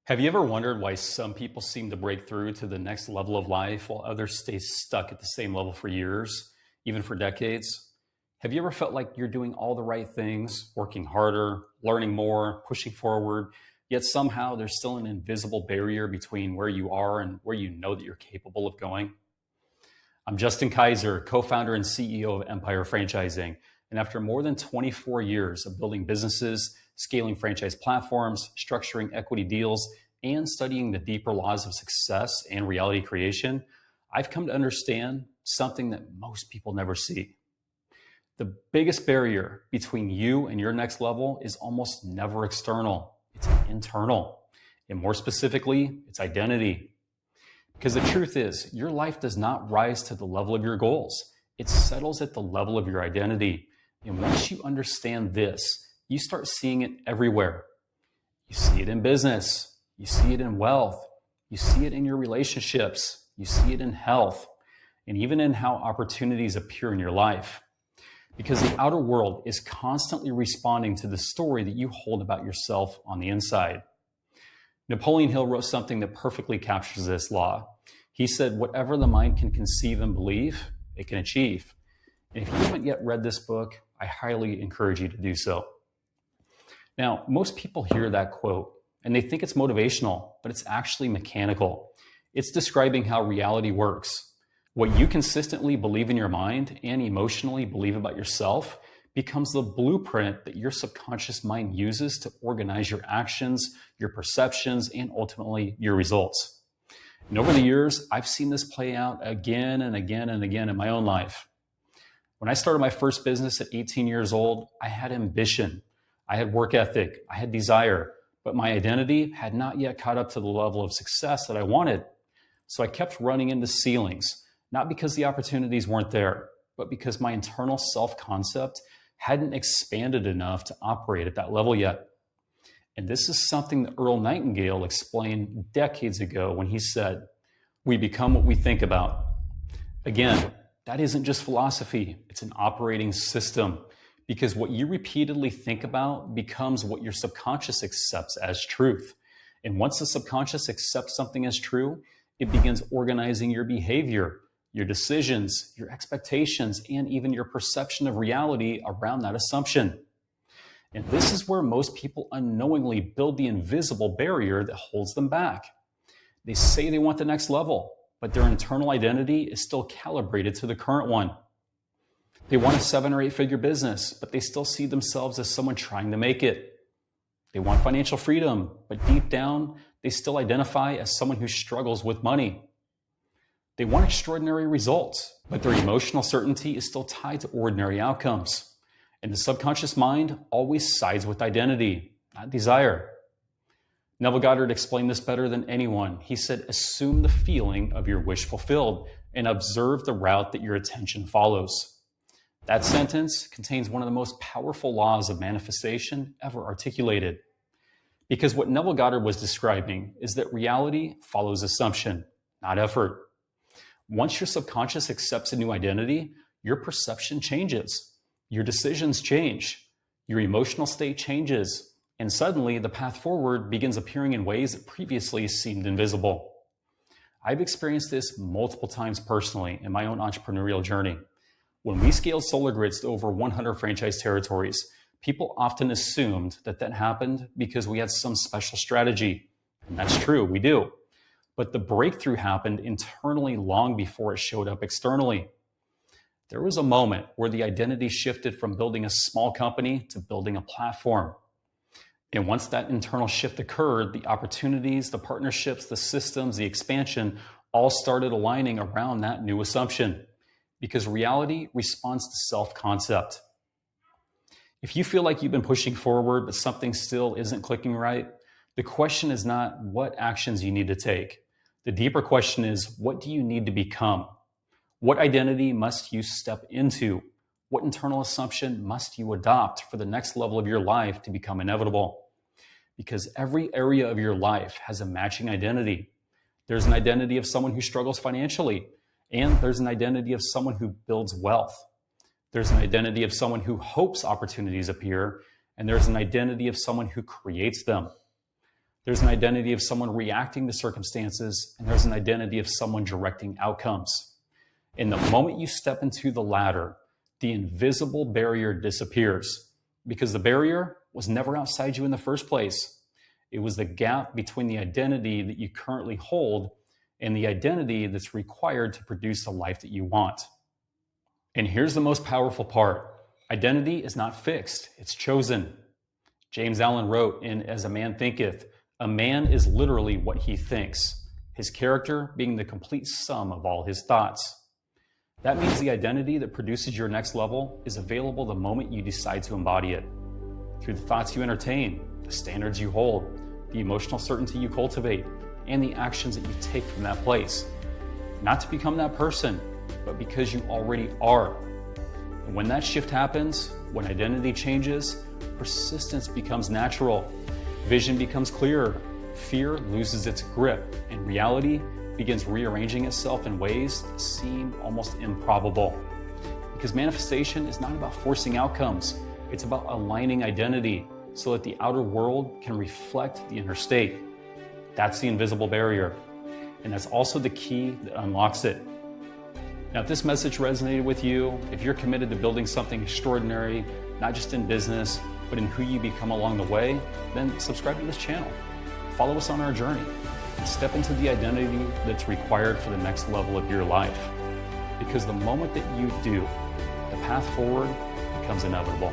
Have you ever wondered why some people seem to break through to the next level of life while others stay stuck at the same level for years, even for decades? Have you ever felt like you're doing all the right things, working harder, learning more, pushing forward, yet somehow there's still an invisible barrier between where you are and where you know that you're capable of going? I'm Justin Kaiser, co-founder and CEO of Empire Franchising. And after more than 24 years of building businesses, scaling franchise platforms, structuring equity deals, and studying the deeper laws of success and reality creation, I've come to understand something that most people never see. The biggest barrier between you and your next level is almost never external. It's internal. And more specifically, it's identity. Because the truth is, your life does not rise to the level of your goals. It settles at the level of your identity. And once you understand this, you start seeing it everywhere. You see it in business. You see it in wealth. You see it in your relationships. You see it in health, and even in how opportunities appear in your life. Because the outer world is constantly responding to the story that you hold about yourself on the inside. Napoleon Hill wrote something that perfectly captures this law. He said, whatever the mind can conceive and believe, it can achieve. And if you haven't yet read this book, I highly encourage you to do so. Now, most people hear that quote and they think it's motivational, but it's actually mechanical. It's describing how reality works. What you consistently believe in your mind and emotionally believe about yourself becomes the blueprint that your subconscious mind uses to organize your actions, your perceptions, and ultimately your results. And over the years, I've seen this play out again and again and again in my own life. When I started my first business at 18 years old, I had ambition, I had work ethic, I had desire, but my identity had not yet caught up to the level of success that I wanted. So I kept running into ceilings, not because the opportunities weren't there, but because my internal self-concept hadn't expanded enough to operate at that level yet. And this is something that Earl Nightingale explained decades ago when he said, "We become what we think about." Again, that isn't just philosophy, it's an operating system, because what you repeatedly think about becomes what your subconscious accepts as truth. And once the subconscious accepts something as true, it begins organizing your behavior, your decisions, your expectations, and even your perception of reality around that assumption. And this is where most people unknowingly build the invisible barrier that holds them back. They say they want the next level, but their internal identity is still calibrated to the current one. They want a 7 or 8 figure business, but they still see themselves as someone trying to make it. They want financial freedom, but deep down, they still identify as someone who struggles with money. They want extraordinary results, but their emotional certainty is still tied to ordinary outcomes. And the subconscious mind always sides with identity, not desire. Neville Goddard explained this better than anyone. He said, assume the feeling of your wish fulfilled and observe the route that your attention follows. That sentence contains one of the most powerful laws of manifestation ever articulated. Because what Neville Goddard was describing is that reality follows assumption, not effort. Once your subconscious accepts a new identity, your perception changes, your decisions change, your emotional state changes, and suddenly the path forward begins appearing in ways that previously seemed invisible. I've experienced this multiple times personally in my own entrepreneurial journey. When we scaled Solar Grids to over 100 franchise territories, people often assumed that happened because we had some special strategy. And that's true, we do. But the breakthrough happened internally long before it showed up externally. There was a moment where the identity shifted from building a small company to building a platform. And once that internal shift occurred, the opportunities, the partnerships, the systems, the expansion all started aligning around that new assumption. Because reality responds to self-concept. If you feel like you've been pushing forward, but something still isn't clicking right, the question is not what actions you need to take. The deeper question is, what do you need to become? What identity must you step into? What internal assumption must you adopt for the next level of your life to become inevitable? Because every area of your life has a matching identity. There's an identity of someone who struggles financially, and there's an identity of someone who builds wealth. There's an identity of someone who hopes opportunities appear, and there's an identity of someone who creates them. There's an identity of someone reacting to circumstances, and there's an identity of someone directing outcomes. And the moment you step into the latter, the invisible barrier disappears, because the barrier was never outside you in the first place. It was the gap between the identity that you currently hold and the identity that's required to produce the life that you want. And here's the most powerful part. Identity is not fixed, it's chosen. James Allen wrote in As a Man Thinketh, a man is literally what he thinks, his character being the complete sum of all his thoughts. That means the identity that produces your next level is available the moment you decide to embody it. Through the thoughts you entertain, the standards you hold, the emotional certainty you cultivate, and the actions that you take from that place. Not to become that person, but because you already are. And when that shift happens, when identity changes, persistence becomes natural, vision becomes clearer, fear loses its grip, and reality begins rearranging itself in ways that seem almost improbable. Because manifestation is not about forcing outcomes, it's about aligning identity so that the outer world can reflect the inner state. That's the invisible barrier, and that's also the key that unlocks it. Now, if this message resonated with you, if you're committed to building something extraordinary, not just in business, but in who you become along the way, then subscribe to this channel. Follow us on our journey and step into the identity that's required for the next level of your life. Because the moment that you do, the path forward becomes inevitable.